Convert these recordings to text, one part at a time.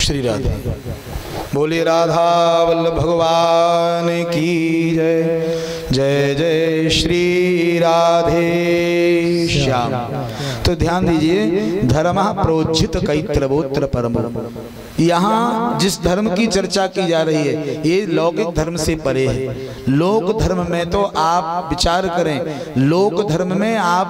श्री राधे। बोले राधा वल्लभ भगवान की जय। जय जय श्री राधे श्याम। तो ध्यान दीजिए, धर्म प्रोज्झित कैत्रवोत्र परम। यहाँ जिस धर्म की चर्चा की जा रही है ये लौकिक धर्म से परे है। लोक धर्म में तो आप विचार करें, लोक धर्म में आप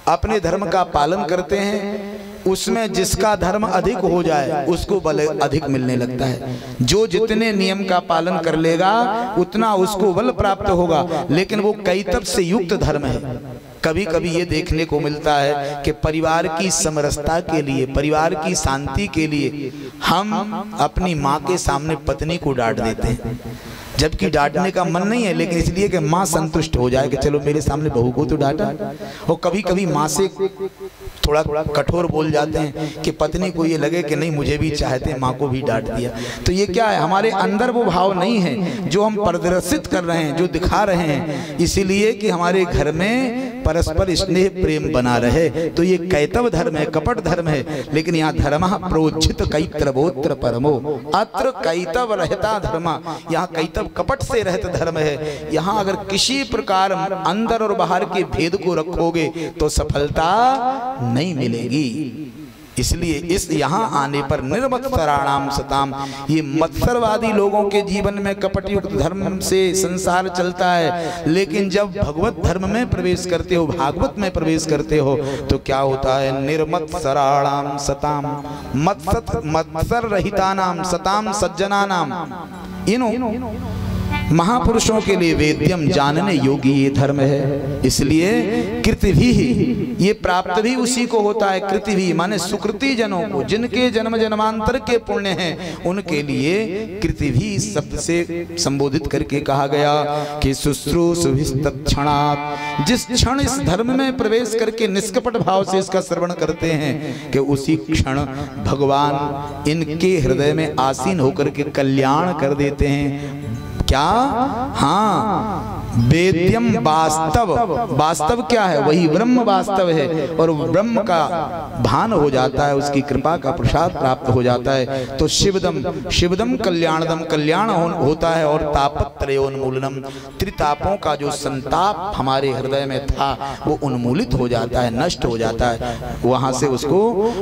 अपने धर्म का पालन करते हैं, उसमें जिसका धर्म अधिक हो जाए उसको बल अधिक मिलने लगता है। जो जितने नियम का पालन कर लेगा उतना उसको बल प्राप्त होगा। लेकिन वो कैतव से युक्त धर्म है। कभी कभी ये देखने को मिलता है कि परिवार की समरसता के लिए, परिवार की शांति के लिए हम अपनी माँ के सामने पत्नी को डांट देते हैं, जबकि डांटने का मन नहीं है, लेकिन इसलिए कि माँ संतुष्ट हो जाए कि चलो मेरे सामने बहू को तो डांटा। और कभी कभी माँ से थोड़ा कठोर बोल जाते हैं कि पत्नी को ये लगे कि नहीं मुझे भी चाहते हैं, माँ को भी डांट दिया। तो ये क्या है, हमारे अंदर वो भाव नहीं है जो हम प्रदर्शित कर रहे हैं, जो दिखा रहे हैं, इसीलिए कि हमारे घर में परस्पर स्नेह प्रेम बना रहे। तो ये कैतव धर्म है, कपट धर्म है। लेकिन यहाँ धर्म प्रोज्झित कैत्रवोत्र परमो। अत्र कैतव रहता धर्म, यहाँ कैतव कपट से रहता धर्म है। यहाँ अगर किसी प्रकार अंदर और बाहर के भेद को रखोगे तो सफलता नहीं मिलेगी। इसलिए इस यहाँ आने पर निर्मत्सराणाम सताम, ये मत्सरवादी लोगों के जीवन में कपटयुक्त धर्म से संसार चलता है। लेकिन जब भगवत धर्म में प्रवेश करते हो, भागवत में प्रवेश करते हो तो क्या होता है, निर्मत्सराणाम सताम, मत्सर रहितानाम सताम सज्जनानाम। इन महापुरुषों के लिए वेद्यम जानने योग्य ये धर्म है। इसलिए कृति भी, ये प्राप्त भी उसी को होता है। कृति भी माने सुकृति जनों को, जिनके जन्म जन्मांतर के पुण्य हैं उनके लिए कृति भी शब्द से संबोधित करके कहा गया कि शुश्रूषुभिस्तत्क्षणात्, जिस क्षण इस धर्म में प्रवेश करके निष्कपट भाव से इसका श्रवण करते हैं कि उसी क्षण भगवान इनके हृदय में आसीन होकर के कल्याण कर देते हैं। क्या? हाँ, वेद्यम वास्तव। वास्तव क्या है? वही ब्रह्म वास्तव है। और ब्रह्म का भान हो जाता है, उसकी कृपा का प्रसाद प्राप्त हो जाता है। तो शिवदम, शिवदम कल्याणदम, कल्याण होता है। और तापत्रयोन्मूलनम, त्रितापों का जो संताप हमारे हृदय में था वो उन्मूलित हो जाता है, नष्ट हो जाता है। वहां से उसको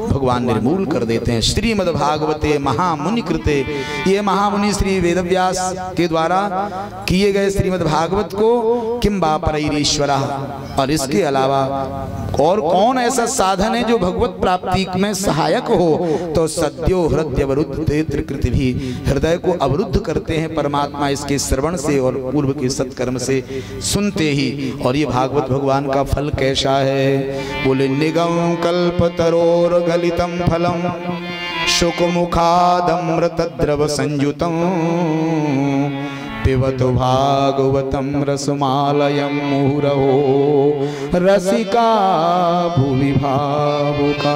भगवान निर्मूल कर देते हैं। श्रीमद् भागवते महामुनि कृते, ये महामुनि श्री वेदव्यास के द्वारा किए गए श्रीमद् भागवत को किंबा परईश्वरा, और इसके अलावा और कौन ऐसा साधन है जो भगवत प्राप्ति में सहायक हो? तो सद्यो हृदय अवरुद्ध कृति भी, हृदय को अवरुद्ध करते हैं परमात्मा इसके श्रवण से और पूर्व के सत्कर्म से सुनते ही। और ये भागवत भगवान का फल कैसा है? बोले निगम कल्पतरोर गलितम फलम शुकमुखादमृत द्रव संयुतम पिबतु भागवतम रसमालयम मुहुरहो रसिका भुवि भावुका।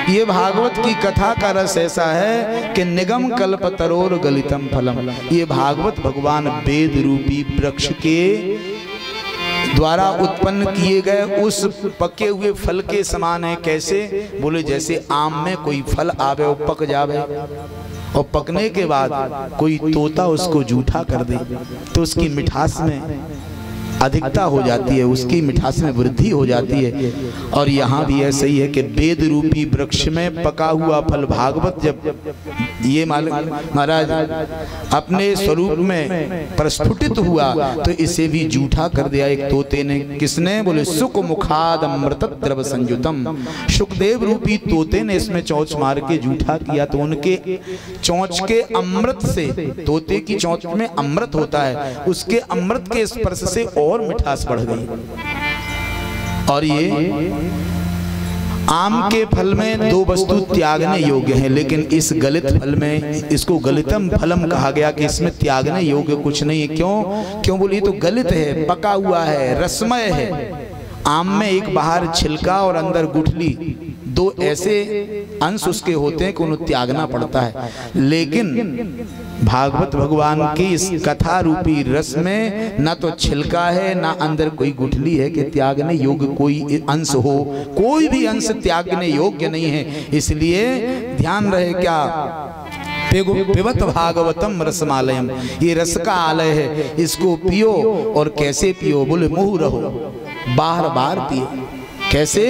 ये भागवत की कथा का रस ऐसा है कि निगम कल्पतरोर गलितम फलम, ये भागवत भगवान वेद रूपी वृक्ष के द्वारा उत्पन्न किए गए उस पके हुए फल के समान है। कैसे? बोले जैसे आम में कोई फल आवे और पक जावे, और पकने के बाद कोई तोता उसको जूठा कर दे तो उसकी मिठास में अधिकता हो जाती है, उसकी मिठास में वृद्धि हो जाती है। और यहाँ भी ऐसा ही है कि वेद रूपी वृक्ष में पका हुआ फल भागवत जब ये महाराज अपने स्वरूप में प्रस्फुटित हुआ तो इसे भी जूठा कर दिया एक तोते ने। किसने? बोले सुक मुखाद अमृत द्रव संयुतम, सुखदेव रूपी तोते ने इसमें चोंच मार के जूठा किया। तो उनके चोंच के अमृत से, तोते की चोंच में अमृत होता है, उसके अमृत के स्पर्श से और मिठास बढ़ गई। और ये आम के फल में दो वस्तु त्यागने योग्य हैं, लेकिन इस गलित फल में इसको गलितम फलम कहा गया कि इसमें त्यागने योग्य कुछ नहीं है। क्यों बोली? तो गलित है, पका हुआ है, रसमय है। आम में एक बाहर छिलका और अंदर गुठली तो ऐसे अंश उसके होते हैं कि उन्हें त्यागना पड़ता है। लेकिन भागवत भगवान की इस कथा रूपी रस में न तो छिलका है ना अंदर कोई गुठली है कि त्यागने योग्य कोई अंश हो। कोई भी अंश त्यागने योग्य नहीं है। इसलिए ध्यान रहे क्या, पिबत भागवतम रसमालयम, ये रस का आलय है, इसको पियो। और कैसे पियो, बोले मुँह रहो, बार बार पियो। कैसे?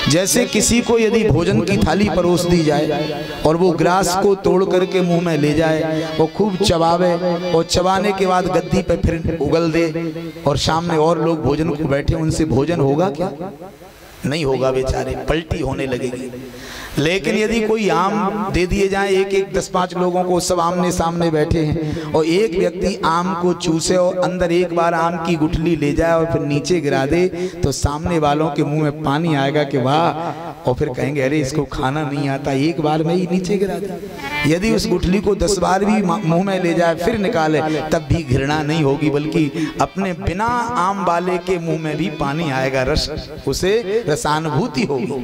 जैसे किसी को यदि भोजन की थाली परोस दी जाए और वो ग्रास को तोड़ करके मुंह में ले जाए, वो खूब चबावे और चबाने के बाद गद्दी पे फिर उगल दे और सामने और लोग भोजन को बैठे, उनसे भोजन होगा क्या? नहीं होगा, बेचारे पलटी होने लगेगी। लेकिन यदि कोई आम दे दिए जाए, एक एक 10-5 लोगों को, सब आमने सामने बैठे हैं और एक व्यक्ति आम को चूसे और अंदर एक बार आम की गुठली ले जाए और फिर नीचे गिरा दे, तो सामने वालों के मुंह में पानी आएगा कि वाह, और फिर कहेंगे अरे इसको खाना नहीं आता, एक बार में ही नीचे गिरा दे। यदि उस गुठली को 10 बार भी मुंह में ले जाए फिर निकाले, तब भी घृणा नहीं होगी, बल्कि अपने बिना आम वाले के मुंह में भी पानी आएगा, रस, उसे रसानुभूति होगी।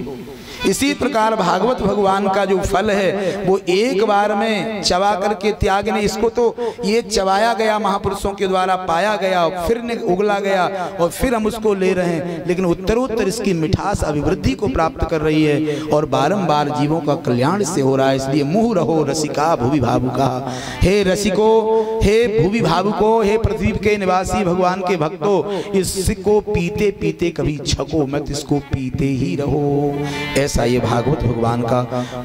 इसी प्रकार भागवत भगवान का जो फल है वो एक बार में चबा करके त्यागने, इसको तो ये चबाया गया, महापुरुषों के द्वारा पाया गया, फिर उगला गया और फिर हम उसको ले रहे हैं। लेकिन उत्तरोत्तर इसकी मिठास अभिवृद्धि को प्राप्त कर रही है और बारंबार जीवों का कल्याण से हो रहा है। इसलिए मुँह रहो रसिका भुवि भावुका, हे रसिको, हे भुवि भावुको, हे पृथ्वी के निवासी भगवान के भक्तों, इसको पीते पीते कभी छको मत, इसको पीते ही रहो। ऐसा ये भागवत भगवान का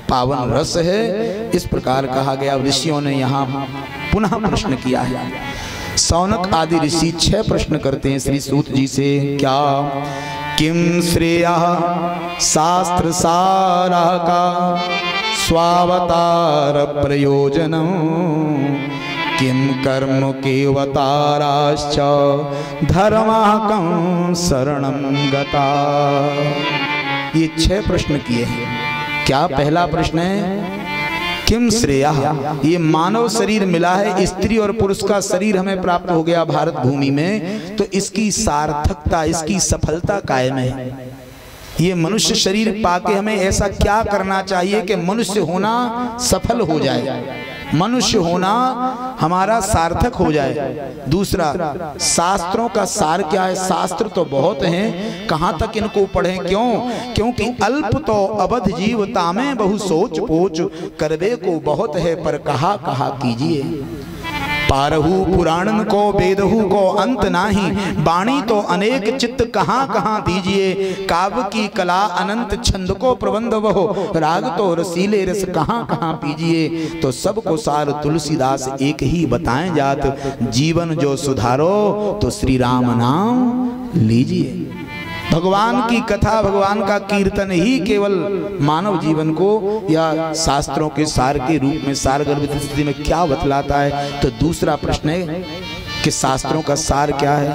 पावन रस है। इस प्रकार कहा गया। ऋषियों ने यहाँ पुनः प्रश्न किया है। सौनक आदि ऋषि 6 प्रश्न करते हैं श्री सूत जी से। क्या? किम श्रेया शास्त्र सारा का स्वावतार प्रयोजनम, किम कर्म केवताराश्च धर्माकं शरणं गता। ये 6 प्रश्न किए हैं। क्या? पहला प्रश्न है किम श्रेया, ये मानव शरीर मिला है, स्त्री और पुरुष का शरीर हमें प्राप्त हो गया भारत भूमि में, तो इसकी सार्थकता, इसकी सफलता कायम है। ये मनुष्य शरीर पाके हमें ऐसा क्या करना चाहिए कि मनुष्य होना सफल हो जाए, मनुष्य होना हमारा सार्थक हो जाए। दूसरा, शास्त्रों का सार क्या है? शास्त्र तो बहुत हैं, कहाँ तक इनको पढ़ें? क्यों? क्योंकि अल्प तो अबध जीवता में बहु सोच पोच, करबे को बहुत है पर कहा कहा कीजिए। पारहु पुराणन को वेदहु को अंत नाही, बाणी तो अनेक चित्त कहाँ कहाँ दीजिए। काव्य की कला अनंत छंद को प्रबंध वहो, राग तो रसीले रस कहाँ कहाँ पीजिए। तो सबको सार तुलसीदास एक ही बताएं जात, जीवन जो सुधारो तो श्री राम नाम लीजिए। भगवान की कथा, भगवान का कीर्तन ही केवल मानव जीवन को या शास्त्रों के सार के रूप में, सार गर्भित स्थिति में क्या बतलाता है। तो दूसरा प्रश्न है कि शास्त्रों का सार क्या है,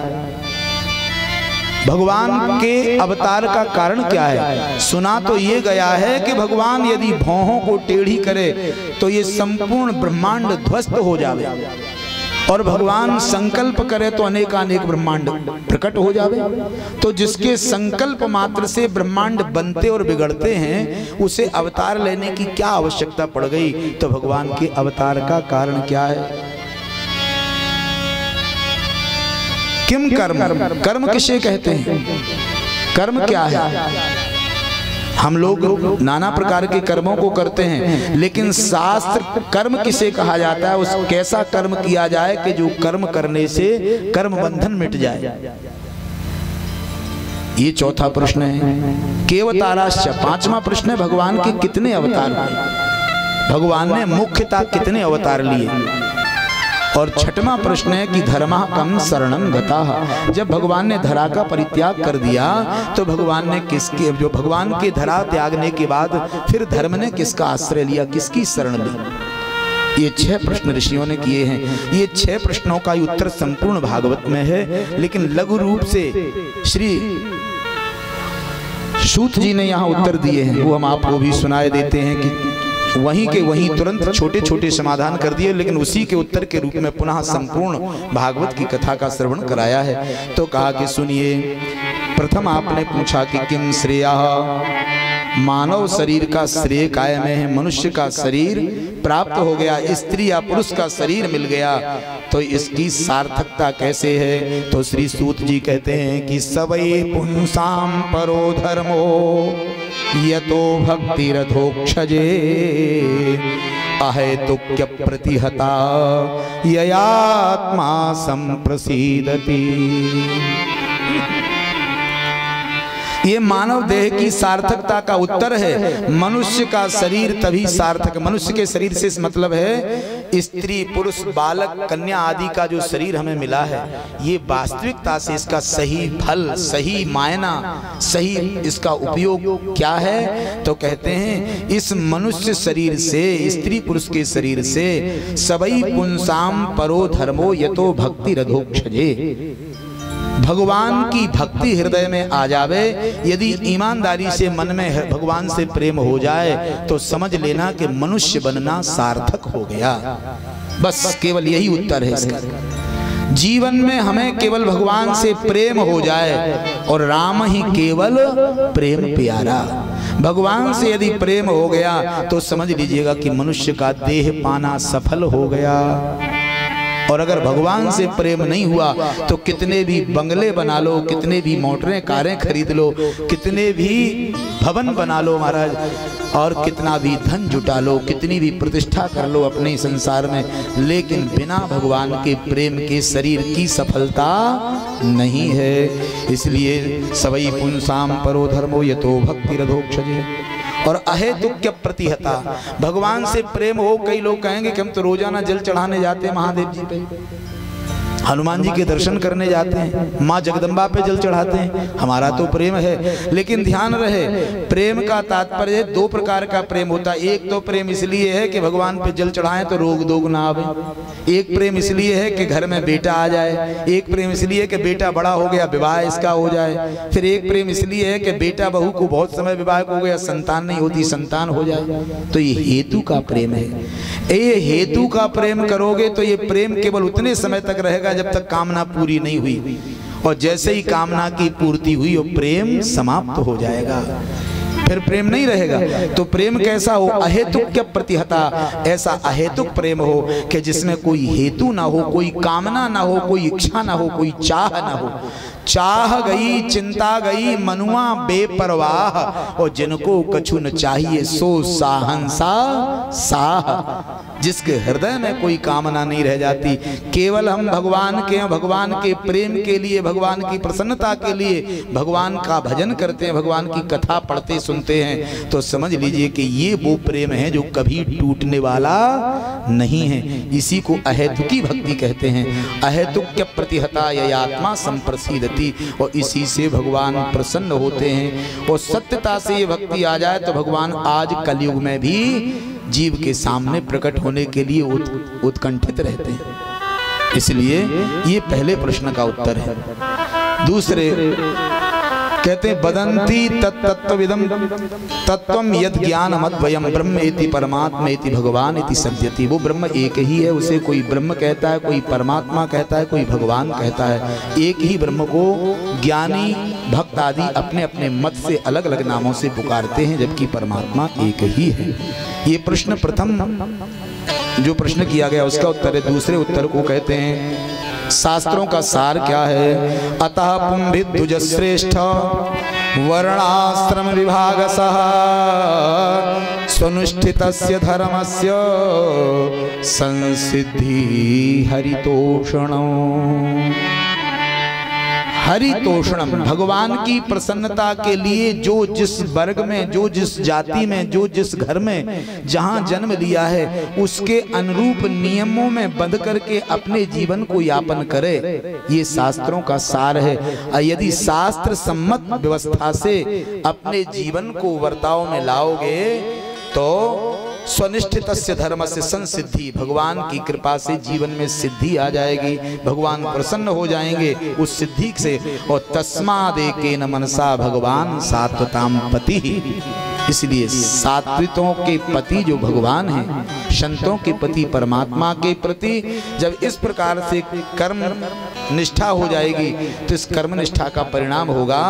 भगवान के अवतार का कारण क्या है। सुना तो ये गया है कि भगवान यदि भौहों को टेढ़ी करे तो ये संपूर्ण ब्रह्मांड ध्वस्त हो जावे, और भगवान संकल्प करे तो अनेकानेक ब्रह्मांड प्रकट हो जावे। तो जिसके संकल्प मात्र से ब्रह्मांड बनते और बिगड़ते हैं, उसे अवतार लेने की क्या आवश्यकता पड़ गई। तो भगवान के अवतार का कारण क्या है? किम कर्म, कर्म किसे कहते हैं? कर्म क्या है? हम लोग नाना प्रकार के कर्मों को करते हैं, लेकिन शास्त्र कर्म किसे कहा जाता है, उस कैसा कर्म किया जाए कि जो कर्म करने से कर्म बंधन मिट जाए। ये चौथा प्रश्न है। केवताराश्च, 5वां प्रश्न है भगवान के कितने अवतार हुए, भगवान ने मुख्यतः कितने अवतार लिए। और 6वां प्रश्न है कि धर्मा कम शरणं गता, जब भगवान ने धरा का परित्याग कर दिया तो भगवान ने किसके, जो भगवान के धरा त्यागने के बाद फिर धर्म ने किसका आश्रय लिया, किसकी शरण ली। ये 6 प्रश्न ऋषियों ने किए हैं। ये 6 प्रश्नों का उत्तर संपूर्ण भागवत में है, लेकिन लघु रूप से श्री सूत जी ने यहाँ उत्तर दिए हैं, वो हम आपको भी सुनाए देते हैं कि वहीं के वहीं तुरंत छोटे छोटे समाधान कर दिए, लेकिन उसी के उत्तर के रूप में पुनः संपूर्ण भागवत की कथा का श्रवण कराया है। तो कहा कि सुनिए, प्रथम आपने पूछा कि किम श्रेया, मानव शरीर का श्रेय काय में है, मनुष्य का शरीर प्राप्त हो गया, स्त्री या पुरुष का शरीर मिल गया, तो इसकी सार्थकता कैसे है? तो श्री सूत जी कहते हैं कि सबई पुंसाम परो धर्मो यतो भक्तिरधोक्षजे अहेतुक्य प्रतिहता ययात्मा संप्रसीदति। ये मानव देह की सार्थकता का उत्तर है। मनुष्य का शरीर तभी सार्थक, मनुष्य के शरीर से मतलब है स्त्री पुरुष बालक कन्या आदि का जो शरीर हमें मिला है, ये वास्तविकता से इसका सही फल, सही मायना, सही इसका उपयोग क्या है? तो कहते हैं इस मनुष्य शरीर से, स्त्री पुरुष के शरीर से सबई पुंसाम परो धर्मो यतो भक्ति रधोक्षजे, भगवान की भक्ति हृदय में आ जावे। यदि ईमानदारी से मन में भगवान से प्रेम हो जाए तो समझ लेना कि मनुष्य बनना सार्थक हो गया। बस केवल यही उत्तर है इसका। जीवन में हमें केवल भगवान से प्रेम हो जाए, और राम ही केवल प्रेम प्यारा। भगवान से यदि प्रेम हो गया तो समझ लीजिएगा कि मनुष्य का देह पाना सफल हो गया। और अगर भगवान से प्रेम नहीं हुआ तो कितने भी बंगले बना लो, कितने भी मोटरें कारें खरीद लो, कितने भी भवन बना लो महाराज, और कितना भी धन जुटा लो, कितनी भी प्रतिष्ठा कर लो अपने संसार में, लेकिन बिना भगवान के प्रेम के शरीर की सफलता नहीं है। इसलिए सबई पुंसाम परो धर्मो यतो भक्ति रधोक्षजे। और अहेतुक्य प्रतिहता, भगवान से प्रेम हो, कई लोग कहेंगे कि हम तो रोजाना जल चढ़ाने जाते हैं महादेव जी पे, हनुमान जी के दर्शन करने जाते हैं, माँ जगदम्बा पे जल चढ़ाते हैं, हमारा तो प्रेम है। लेकिन ध्यान रहे, प्रेम का तात्पर्य दो प्रकार का प्रेम होता है। एक तो प्रेम इसलिए है कि भगवान पे जल चढ़ाएं तो रोग दोग ना आवे, एक प्रेम इसलिए है कि घर में बेटा आ जाए, एक प्रेम इसलिए है कि बेटा बड़ा हो गया विवाह इसका हो जाए, फिर एक प्रेम इसलिए है कि बेटा बहू को बहुत समय विवाह हो गया, संतान नहीं होती, संतान हो जाए। तो ये हेतु का प्रेम है। ये हेतु का प्रेम करोगे तो ये प्रेम केवल उतने समय तक रहेगा जब तक कामना पूरी नहीं हुई, और जैसे ही कामना की पूर्ति हुई वो प्रेम समाप्त हो जाएगा, फिर प्रेम नहीं रहेगा। तो प्रेम कैसा हो? अहेतुक प्रतिहता, ऐसा अहेतुक प्रेम हो कि जिसमें कोई हेतु ना हो, कोई कामना ना हो, कोई इच्छा ना हो, कोई चाह ना हो। चाह गई चिंता गई मनुआ बेपरवाह, और जिनको कछु न चाहिए सो साहंसा साह। जिसके हृदय में कोई कामना नहीं रह जाती, केवल हम भगवान के प्रेम के लिए, भगवान की प्रसन्नता के लिए भगवान का भजन करते हैं, भगवान की कथा पढ़ते सुनते हैं, तो समझ लीजिए कि ये वो प्रेम है जो कभी टूटने वाला नहीं है। इसी को अहेतुकी भक्ति कहते हैं। अहेतुक्य प्रतिहता ययात्मा संप्रसीदति, और इसी से भगवान प्रसन्न होते हैं। और सत्यता से ये भक्ति आ जाए तो भगवान आज कलयुग में भी जीव के सामने प्रकट होने के लिए उत्कंठित रहते हैं। इसलिए ये पहले प्रश्न का उत्तर है। दूसरे कहते हैं बदंती तत्तत्वविदम तत्वम यद ज्ञानमद्वयम ब्रह्मेति परमात्मेति भगवान इति सद्यति। वो ब्रह्म एक ही है, उसे कोई ब्रह्म कहता है, कोई परमात्मा कहता है, कोई भगवान कहता है। एक ही ब्रह्म को ज्ञानी भक्त आदि अपने अपने मत से अलग अलग नामों से पुकारते हैं, जबकि परमात्मा एक ही है। ये प्रश्न प्रथम जो प्रश्न किया गया उसका उत्तर है। दूसरे उत्तर को कहते हैं शास्त्रों का सार क्या है? अतः पुंभिद्विज श्रेष्ठ वर्णाश्रम विभागसः स्वनुष्ठितस्य धर्मस्य संसिद्धि हरितोषणो। हरितोषणम, भगवान की प्रसन्नता के लिए जो जिस वर्ग में, जो जिस जाति में, जो जिस घर में जहाँ जन्म लिया है उसके अनुरूप नियमों में बंध करके अपने जीवन को यापन करे, ये शास्त्रों का सार है। यदि शास्त्र सम्मत व्यवस्था से अपने जीवन को वर्ताव में लाओगे तो स्वनिष्ठितस्य धर्मस्य संसिद्धि, भगवान की कृपा से जीवन में सिद्धि आ जाएगी, भगवान प्रसन्न हो जाएंगे उस सिद्धि से। और तस्मादेकेन मनसा भगवान सात्वताम पति, इसलिए सात्विकों के पति जो भगवान हैं, संतों के प्रति, परमात्मा के प्रति जब इस प्रकार से कर्म निष्ठा हो जाएगी तो इस कर्म निष्ठा का परिणाम होगा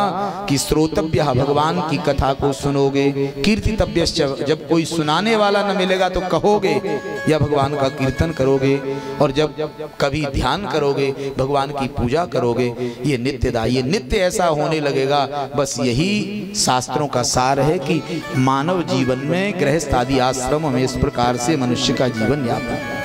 कि श्रोतव्य, भगवान की कथा को सुनोगे, कीर्तितव्य, जब कोई सुनाने वाला न मिलेगा तो कहोगे या भगवान का कीर्तन करोगे, और जब कभी ध्यान करोगे, भगवान की पूजा करोगे, ये नित्यदा, ये नित्य ऐसा होने लगेगा। बस यही शास्त्रों का सार है कि मानव जीवन में गृहस्थ आदि आश्रम में इस प्रकार से मनुष्य का जीवन यापन।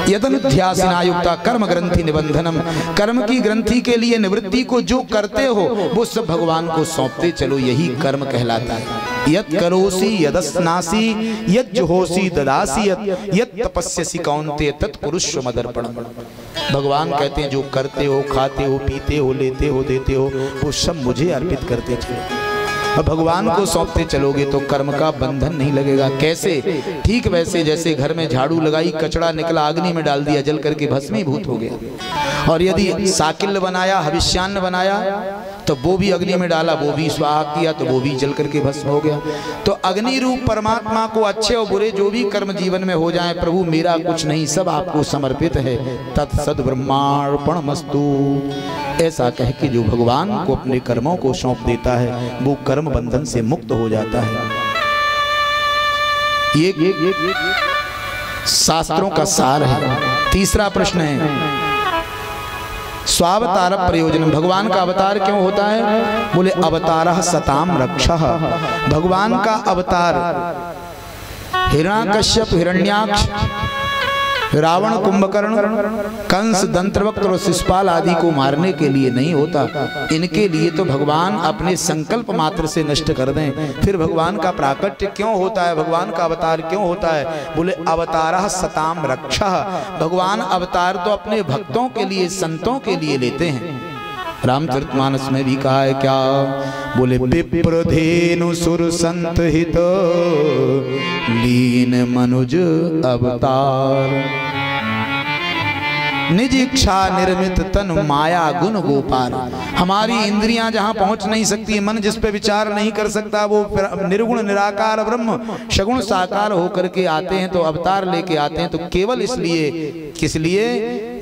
यदनुध्यासिनायुक्ता कर्म ग्रंथि निबंधनम, कर्म की ग्रंथि के लिए निवृत्ति को जो करते हो वो सब भगवान को सौंपते चलो, यही कर्म कहलाता है। यत् करोसि यदस्नासि यज्जुहोसि ददासि यत् तपस्यसि कौन्तेय तत्कुरुष्व मदर्पणम्। भगवान कहते हैं जो करते हो, खाते हो, पीते हो, लेते हो, देते हो, वो सब मुझे अर्पित करते चलो। भगवान को सौंपते चलोगे तो कर्म का बंधन नहीं लगेगा। कैसे? ठीक वैसे जैसे घर में झाड़ू लगाई, कचरा निकला, अग्नि में डाल दिया, जल करके भस्मीभूत हो गया। और यदि साकिल्य बनाया, हविष्यान्न बनाया, तो वो भी अग्नि में डाला, वो भी स्वाहा किया, तो वो भी जल करके भस्म हो गया। तो अग्नि रूप परमात्मा को अच्छे और बुरे जो भी कर्म जीवन में हो जाए, प्रभु मेरा कुछ नहीं, सब आपको समर्पित है, तत्सद ब्रह्मार्पणमस्तु, ऐसा कह के जो भगवान को अपने कर्मों को सौंप देता है वो कर्म बंधन से मुक्त हो जाता है। ये शास्त्रों का सार है। तीसरा प्रश्न है स्वावतार प्रयोजन, भगवान का अवतार क्यों होता है? बोले अवतारः सताम रक्षः, भगवान का अवतार हिरण्याकश्यप, हिरण्याक्ष, रावण, कुंभकर्ण, कंस, दंत्रवक्र और शिशुपाल आदि को मारने के लिए नहीं होता। इनके लिए तो भगवान अपने संकल्प मात्र से नष्ट कर दें। फिर भगवान का प्राकट्य क्यों होता है, भगवान का अवतार क्यों होता है? बोले अवतारः सताम रक्षः, भगवान अवतार तो अपने भक्तों के लिए, संतों के लिए लेते हैं। रामचरितमानस में भी कहा है क्या? बोले विप्रधेनु सुर संत हित लीन मनुज अवतार, निज इच्छा निर्मित तन माया गुण गोपार। हमारी इंद्रियां जहां पहुंच नहीं सकती, मन जिस पे विचार नहीं कर सकता, वो निर्गुण निराकार ब्रह्म सगुण साकार होकर के आते हैं, तो अवतार लेके आते हैं। तो केवल इसलिए, किस लिए?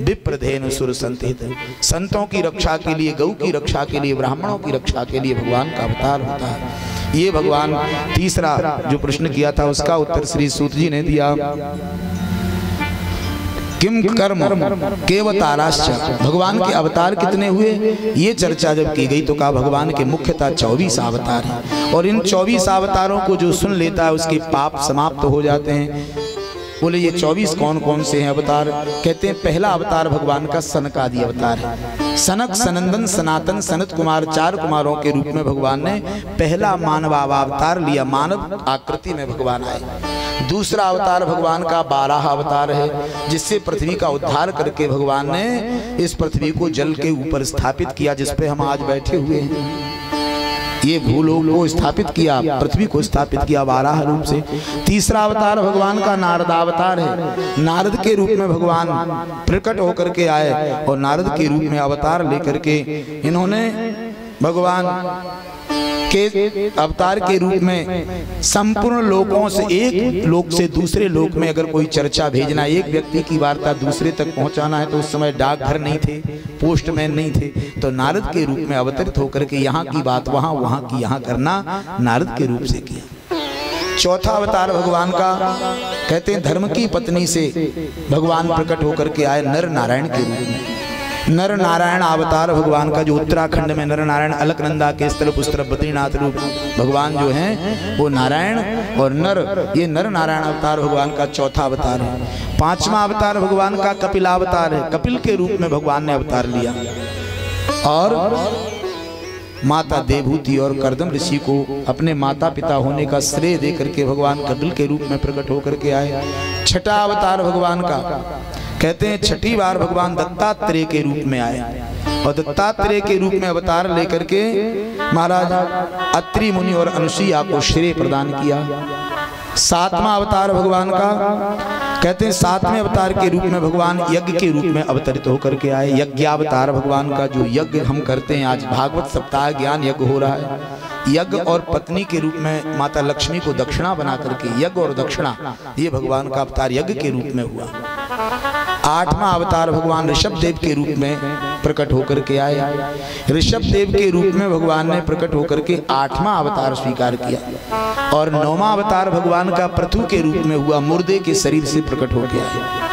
विप्रधेनु सुर संत हित, संतों की रक्षा के लिए, गौ की रक्षा के लिए, ब्राह्मणों की रक्षा के लिए भगवान का अवतार होता है। ये भगवान, तीसरा जो प्रश्न किया था उसका उत्तर श्री सूत जी ने दिया। किम कर्म केवताराश्च, भगवान के अवतार कितने हुए ये चर्चा जब की गई तो कहा भगवान के मुख्यतः 24 अवतार हैं, और इन 24 अवतारों को जो सुन लेता है उसके पाप समाप्त हो जाते हैं। बोले ये 24 कौन कौन से हैं अवतार? कहते हैं पहला अवतार भगवान का सनकादि अवतार है। सनक, सनंदन, सनातन, सनत कुमार, 4 कुमारों के रूप में भगवान ने पहला मानवावतार लिया, मानव आकृति में भगवान आए। दूसरा अवतार भगवान का 12 अवतार है, जिससे पृथ्वी का उद्धार करके भगवान ने इस पृथ्वी को जल के ऊपर स्थापित किया, जिसपे हम आज बैठे हुए हैं। ये भूलोक को स्थापित किया, पृथ्वी को स्थापित किया 12 रूप से। तीसरा अवतार भगवान का नारदावतार है, नारद के रूप में भगवान प्रकट होकर के आए, और नारद के रूप में अवतार लेकर के इन्होंने भगवान के अवतार के रूप में संपूर्ण लोकों से, एक लोक से दूसरे लोक में अगर कोई चर्चा भेजना, एक व्यक्ति की वार्ता दूसरे तक पहुंचाना है, तो उस समय डाकघर नहीं थे, पोस्टमैन नहीं थे, तो नारद के रूप में अवतरित होकर के यहाँ की बात वहाँ, वहाँ की यहाँ करना नारद के रूप से किया। चौथा अवतार भगवान का कहते हैं धर्म की पत्नी से भगवान प्रकट होकर के आए नर नारायण के रूप में। नर नारायण अवतार भगवान का, जो उत्तराखंड में नर नारायण, अलकनंदा के स्थल पुस्तर बद्रीनाथ रूप भगवान जो हैं वो नारायण और नर, ये नर नारायण अवतार भगवान का चौथा अवतार है। 5वां अवतार भगवान का कपिलावतार है, कपिल के रूप में भगवान ने अवतार लिया, और माता देवहूति और कर्दम ऋषि को अपने माता पिता होने का श्रेय दे करके भगवान कपिल के रूप में प्रकट होकर के आए। छठा अवतार भगवान का कहते हैं छठी बार भगवान दत्तात्रेय के रूप में आए, और दत्तात्रेय के रूप में अवतार लेकर के महाराज अत्रि मुनि और अनुसुईया को श्रेय प्रदान किया। सातवां अवतार भगवान का, कहते हैं सातवें अवतार के रूप में भगवान यज्ञ के रूप में अवतरित होकर के आए। यज्ञावतार भगवान का जो यज्ञ हम करते हैं, आज भागवत सप्ताह ज्ञान यज्ञ हो रहा है। यज्ञ और पत्नी के रूप में माता लक्ष्मी को दक्षिणा बना करके यज्ञ और दक्षिणा, ये भगवान का अवतार यज्ञ के रूप में हुआ। आठवां अवतार भगवान ऋषभ देव के रूप में प्रकट होकर के आए। ऋषभ देव के रूप में भगवान ने प्रकट होकर के आठवां अवतार स्वीकार किया। और नौवां अवतार भगवान का पृथु के रूप में हुआ, मुर्दे के शरीर से प्रकट हो गया।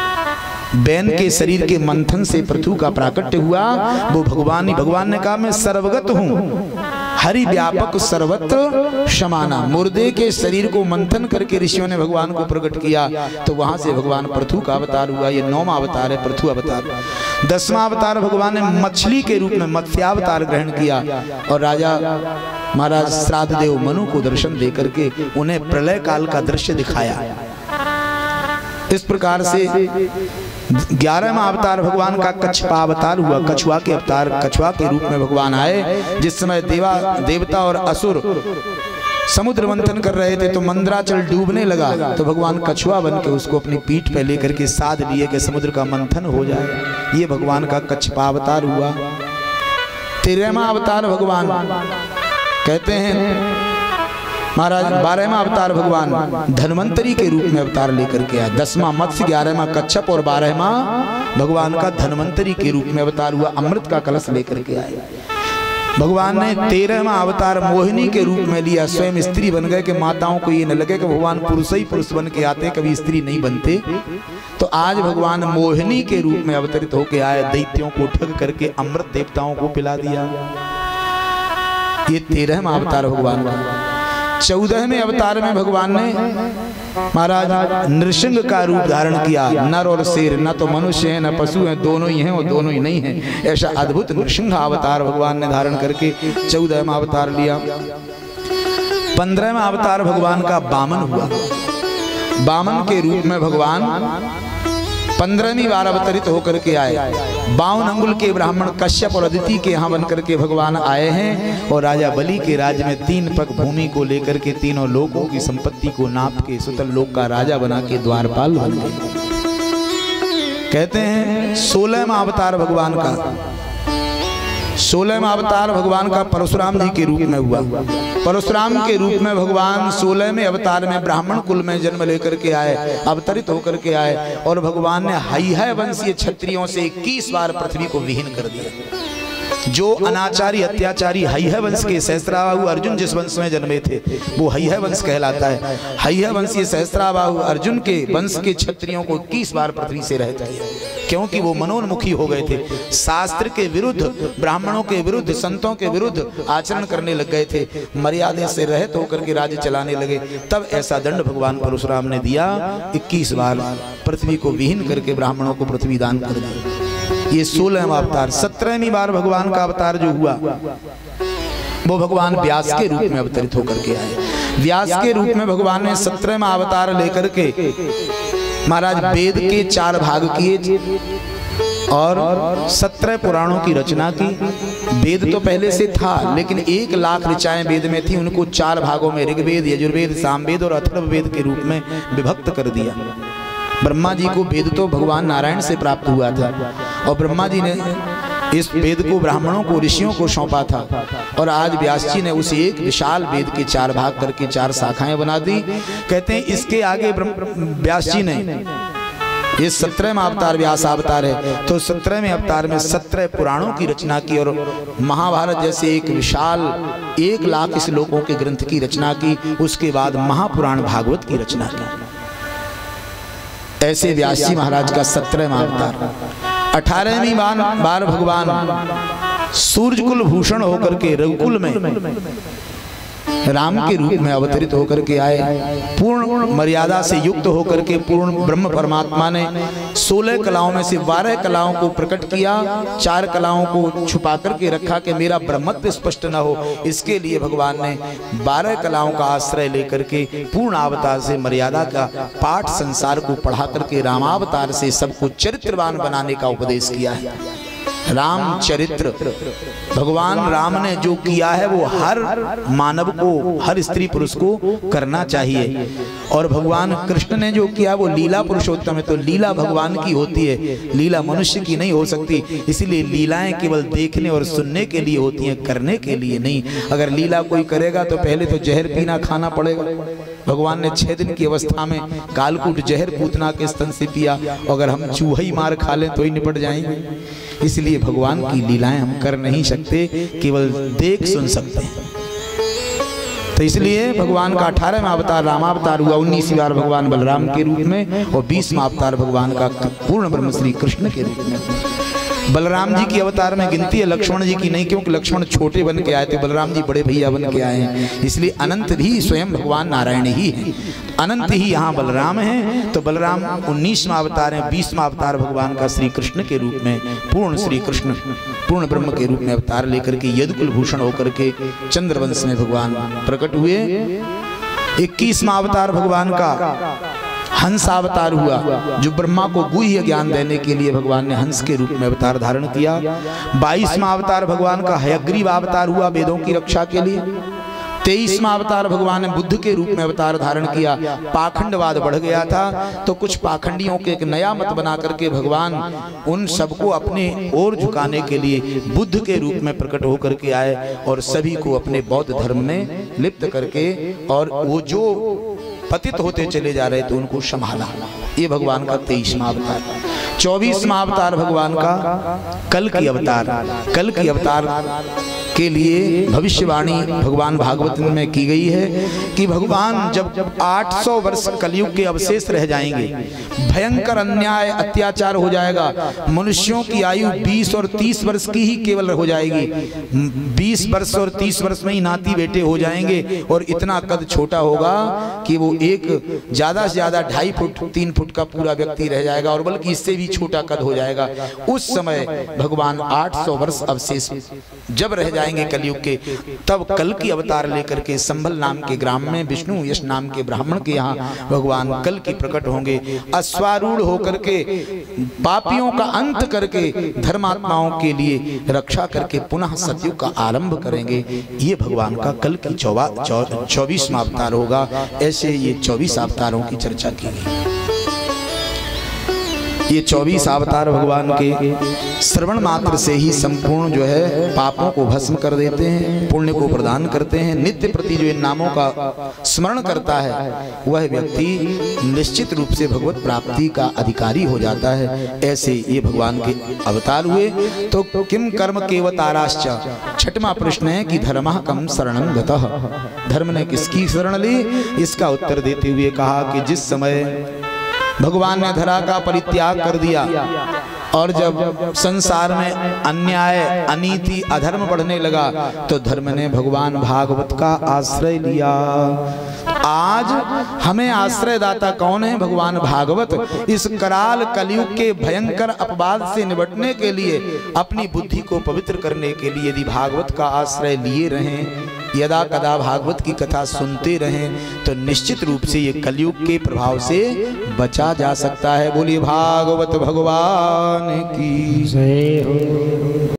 बैन के शरीर के मंथन से पृथु का प्राकट्य हुआ। वो भगवान ही, भगवान ने कहा मैं सर्वगत हूँ, हरि व्यापक सर्वत्र समाना। मुर्दे के शरीर को मंथन करके ऋषियों ने भगवान को प्रकट किया, तो वहां से भगवान पृथु का अवतार हुआ। ये नौवां अवतार है, पृथु अवतार। 10वां अवतार भगवान ने मछली के रूप में मत्स्यावतार ग्रहण किया और राजा महाराज श्राद्ध देव मनु को दर्शन दे करके उन्हें प्रलय काल का दृश्य दिखाया। इस प्रकार से 11वां अवतार भगवान का कछपा अवतार हुआ। कछुआ के अवतार, कछुआ के रूप में भगवान आए। जिस समय देवता और असुर समुद्र मंथन कर रहे थे तो मंदराचल डूबने लगा, तो भगवान कछुआ बन के उसको अपनी पीठ पे लेकर के साध लिए कि समुद्र का मंथन हो जाए। ये भगवान का कछपा अवतार हुआ। 13वां अवतार भगवान, कहते हैं महाराज 12वां अवतार भगवान धन्वंतरी के रूप में अवतार लेकर के आया। 10वां मत्स्य, 11वां कच्छप और 12वां भगवान का धन्वंतरी के रूप में अवतार हुआ। अमृत का कलश लेकर के आए। भगवान ने 13वां अवतार मोहिनी के रूप में लिया। स्वयं स्त्री बन गए कि माताओं को ये न लगे कि भगवान पुरुष ही पुरुष बन के आते, कभी स्त्री नहीं बनते। तो आज भगवान मोहिनी के रूप में अवतरित होके आए। दैत्यों को ठग करके अमृत देवताओं को पिला दिया। ये 13वां अवतार भगवान का। 14वें अवतार में भगवान ने महाराज नृसिंह का रूप धारण किया। नर और शेर, न तो मनुष्य है न पशु है, दोनों ही हैं और दोनों ही नहीं है। ऐसा अद्भुत नृसिंह अवतार भगवान ने धारण करके 14वां अवतार लिया। 15वां अवतार भगवान का वामन हुआ। वामन के रूप में भगवान 15वीं बार अवतरित होकर के आए। 52 अंगुल के ब्राह्मण कश्यप और अदिति के यहाँ बनकर के भगवान आए हैं। और राजा बलि के राज्य में 3 पग भूमि को लेकर के तीनों लोकों की संपत्ति को नाप के सुतल लोक का राजा बना के द्वारपाल बन गए। कहते हैं 16वां अवतार भगवान का, 16वां अवतार भगवान का परशुराम जी के रूप में हुआ। परशुराम के रूप में भगवान 16वें अवतार में ब्राह्मण कुल में जन्म लेकर के आए, अवतरित होकर के आए। और भगवान ने हय्य वंशीय क्षत्रियों से 21 बार पृथ्वी को विहीन कर दिया। जो अनाचारी अत्याचारी हय्य वंश के सहस्राबाहु अर्जुन जिस वंश में जन्मे थे वो हय्य वंश कहलाता है। हय्य वंशीय सहस्राबाहु अर्जुन के वंश के क्षत्रियों को 21 बार पृथ्वी से रहित किया, क्योंकि वो मनोन्मुखी हो गए थे। शास्त्र के विरुद्ध, ब्राह्मणों के विरुद्ध, संतों के विरुद्ध आचरण करने लग गए थे। मर्यादा से रहित होकर के राज्य चलाने लगे। तब ऐसा दंड भगवान परशुराम ने दिया। 21 बार पृथ्वी को विहीन करके ब्राह्मणों को पृथ्वी दान कर दी। ये 16वां अवतार। 17वीं बार भगवान का अवतार जो हुआ वो भगवान व्यास के रूप में अवतरित होकर के आए। व्यास के रूप में भगवान ने 17वां अवतार लेकर के महाराज वेद के 4 भाग किए और 17 पुराणों की रचना की। वेद तो पहले से था, लेकिन 1 लाख ऋचाएं वेद में थी। उनको 4 भागों में ऋग्वेद, यजुर्वेद, सामवेद और अथर्ववेद के रूप में विभक्त कर दिया। ब्रह्मा जी को वेद तो भगवान नारायण से प्राप्त हुआ था और ब्रह्मा जी ने इस वेद को ब्राह्मणों को, ऋषियों को सौंपा था। और आज व्यास जी ने उस एक विशाल वेद के 4 भाग करके 4 शाखाएं बना दी। कहते हैं इसके आगे व्यास जी ने, ये 17वां अवतार व्यास अवतार है, तो 17वें अवतार में 17 पुराणों की रचना की और महाभारत जैसे एक विशाल 1 लाख श्लोकों के ग्रंथ की रचना की। उसके बाद महापुराण भागवत की रचना की। ऐसे व्यास जी महाराज का 17वां अवतार। 18वीं बार भगवान सूर्यकुल भूषण होकर के रघुकुल में राम के रूप में अवतरित होकर के आए। पूर्ण मर्यादा से युक्त होकर के पूर्ण ब्रह्म परमात्मा ने 16 कलाओं में से 12 कलाओं को प्रकट किया, 4 कलाओं को छुपा करके रखा कि मेरा ब्रह्मत्व स्पष्ट न हो। इसके लिए भगवान ने 12 कलाओं का आश्रय लेकर के पूर्ण अवतार से मर्यादा का पाठ संसार को पढ़ा करके रामावतार से सबको चरित्रवान बनाने का उपदेश किया है। रामचरित्र भगवान राम ने जो किया है वो हर मानव को, हर स्त्री पुरुष को करना चाहिए। और भगवान कृष्ण ने जो किया वो लीला पुरुषोत्तम है, तो लीला भगवान की होती है, लीला मनुष्य की नहीं हो सकती। इसीलिए लीलाएं केवल देखने और सुनने के लिए होती हैं, करने के लिए नहीं। अगर लीला कोई करेगा तो पहले तो जहर पीना खाना पड़ेगा। भगवान ने 6 दिन की अवस्था में कालकूट जहर पूतना के स्तन से पिया, अगर हम चूहा ही मार खा लें तो ही निपट जाएंगे। इसलिए भगवान की लीलाएं हम कर नहीं सकते, केवल देख सुन सकते हैं। तो इसलिए भगवान का 18वां अवतार रामावतार हुआ, 19वीं बार भगवान बलराम के रूप में, और 20वां अवतार भगवान का पूर्ण ब्रह्म श्री कृष्ण के रूप में। बलराम जी की अवतार में गिनती है, लक्ष्मण जी की नहीं, क्योंकि लक्ष्मण छोटे बन के आए थे, बलराम जी बड़े भैया बन के आए हैं। इसलिए अनंत भी स्वयं भगवान नारायण ही हैं, अनंत ही यहाँ बलराम हैं। तो बलराम 19वां अवतार है, 20वां अवतार भगवान का श्री कृष्ण के रूप में, पूर्ण श्री कृष्ण पूर्ण ब्रह्म के रूप में अवतार लेकर के यदुकुल भूषण होकर के चंद्रवंश में भगवान प्रकट हुए। 21वां अवतार भगवान का हंस अवतार हुआ, जो ब्रह्मा को गुह्य ज्ञान देने के लिए भगवान ने हंस के रूप में अवतार धारण किया। 22वां अवतार भगवान का हयग्रीव अवतार हुआ, वेदों की रक्षा के लिए। 23वां अवतार भगवान ने बुद्ध के रूप में अवतार धारण किया। पाखंडवाद बढ़ गया था, तो कुछ पाखंडियों के एक नया मत बना करके भगवान उन सबको अपने ओर झुकाने के लिए बुद्ध के रूप में प्रकट होकर के आए, और सभी को अपने बौद्ध धर्म में लिप्त करके, और वो जो पतित होते चले जा रहे थे उनको संभाला। ये भगवान का 23वां अवतार। 24वां अवतार भगवान का कल की अवतार। कल की अवतार के लिए भविष्यवाणी भगवान भागवत में की गई है कि भगवान जब 800 वर्ष कलयुग के अवशेष रह जाएंगे, भयंकर अन्याय अत्याचार हो जाएगा, मनुष्यों की आयु 20 और 30 वर्ष की ही केवल हो जाएगी। 20 वर्ष और 30 वर्ष में ही नाती बेटे हो जाएंगे, और इतना कद छोटा होगा कि वो एक ज्यादा से ज्यादा 2.5 फुट 3 फुट का पूरा व्यक्ति रह जाएगा, और बल्कि इससे भी छोटा कद हो जाएगा। उस समय भगवान 800 वर्ष अवशेष जब रह जाएंगे कलयुग के, तब कल की अवतार लेकर के संभल नाम के ग्राम में विष्णु यश नाम के ब्राह्मण के यहाँ भगवान कल की प्रकट होंगे। अश्वारूढ़ होकर के पापियों का अंत करके धर्मात्माओं के लिए रक्षा करके पुनः सतयुग का आरंभ करेंगे। ये भगवान का कल की 24वां अवतार होगा। ऐसे ये 24 अवतारों की चर्चा की गई। ये 24 अवतार भगवान के श्रवण मात्र से ही संपूर्ण जो है पापों को भस्म कर देते हैं, पुण्य को प्रदान करते हैं। नित्य प्रति जो इन नामों का स्मरण करता है वह व्यक्ति निश्चित रूप से भगवत प्राप्ति का अधिकारी हो जाता है। ऐसे ये भगवान के अवतार हुए। तो किम कर्म केवताराश्च, 6वां प्रश्न है कि धर्मः कम शरणं गतः, धर्म ने किसकी शरण ली? इसका उत्तर देते हुए कहा कि जिस समय भगवान ने धरा का परित्याग कर दिया और जब संसार में अन्याय अनीति अधर्म बढ़ने लगा, तो धर्म ने भगवान भागवत का आश्रय लिया। आज हमें आश्रयदाता कौन है? भगवान भागवत। इस कराल कलयुग के भयंकर अपवाद से निपटने के लिए, अपनी बुद्धि को पवित्र करने के लिए यदि भागवत का आश्रय लिए रहें, यदा कदा भागवत की कथा सुनते रहें, तो निश्चित रूप से ये कलयुग के प्रभाव से बचा जा सकता है। बोलिए भागवत भगवान की जय हो।